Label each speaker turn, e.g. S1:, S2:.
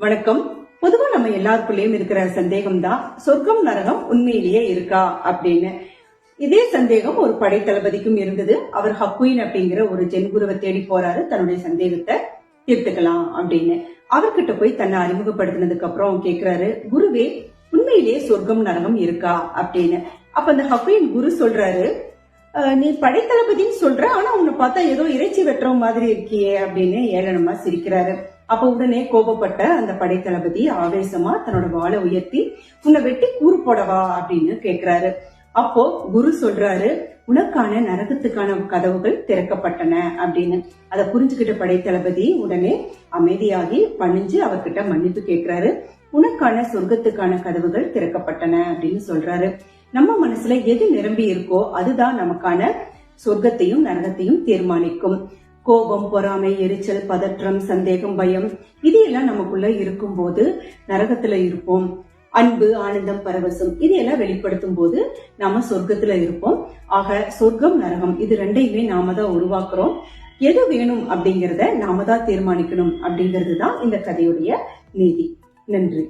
S1: வணக்கம். பொதுவா நம்ம எல்லாருக்குள்ளயும் இருக்கிற சந்தேகம் தான் சொர்க்கம் நரகம் உண்மையிலேயே இருக்கா அப்படின்னு. இதே சந்தேகம் ஒரு படைத்தளபதிக்கும் இருந்தது. அவர் ஹக்குயின் அப்படிங்கிற ஒரு ஜென்குருவை தேடி போறாரு தன்னுடைய சந்தேகத்தை தீர்த்துக்கலாம் அப்படின்னு. அவர்கிட்ட போய் தன்னை அறிமுகப்படுத்தினதுக்கு அப்புறம் கேக்குறாரு, குருவே உண்மையிலேயே சொர்க்கம் நரகம் இருக்கா அப்படின்னு. அப்ப அந்த ஹக்குயின் குரு சொல்றாரு, நீ படைத்தளபதின்னு சொல்ற, ஆனா உன்னை பார்த்தா ஏதோ இறைச்சி வெட்டுற மாதிரி இருக்கியே அப்படின்னு ஏளனமா சிரிக்கிறாரு. அப்ப உடனே கோபப்பட்ட அந்த படைத்தளபதி ஆவேசமா தன்னோட வாளை உயர்த்தி, உன்னை வெட்டி கூறு போடவா அப்படின்னு கேக்குறாரு. அப்போ குரு சொல்றாரு, உனக்கான நரகத்துக்கான கதவுகள் திறக்கப்பட்டன அப்படின்னு. அதை புரிஞ்சுக்கிட்ட படைத்தளபதி உடனே அமைதியாகி பணிஞ்சு அவர்கிட்ட மன்னிப்பு கேட்கிறாரு. உனக்கான சொர்க்கத்துக்கான கதவுகள் திறக்கப்பட்டன அப்படின்னு சொல்றாரு. நம்ம மனசுல எது நிரம்பி இருக்கோ அதுதான் நமக்கான சொர்க்கத்தையும் நரகத்தையும் தீர்மானிக்கும். கோபம், பொறாமை, எரிச்சல், பதற்றம், சந்தேகம், பயம் இது எல்லாம் நமக்குள்ள இருக்கும் போது நரகத்துல இருப்போம். அன்பு, ஆனந்தம், பரவசம் இதையெல்லாம் வெளிப்படுத்தும் போது நாம சொர்க்கத்துல இருப்போம். ஆக சொர்க்கம் நரகம் இது ரெண்டையுமே நாம தான் உருவாக்குறோம். எது வேணும் அப்படிங்கறத நாம தான் தீர்மானிக்கணும் அப்படிங்கிறது தான் இந்த கதையுடைய நீதி. நன்றி.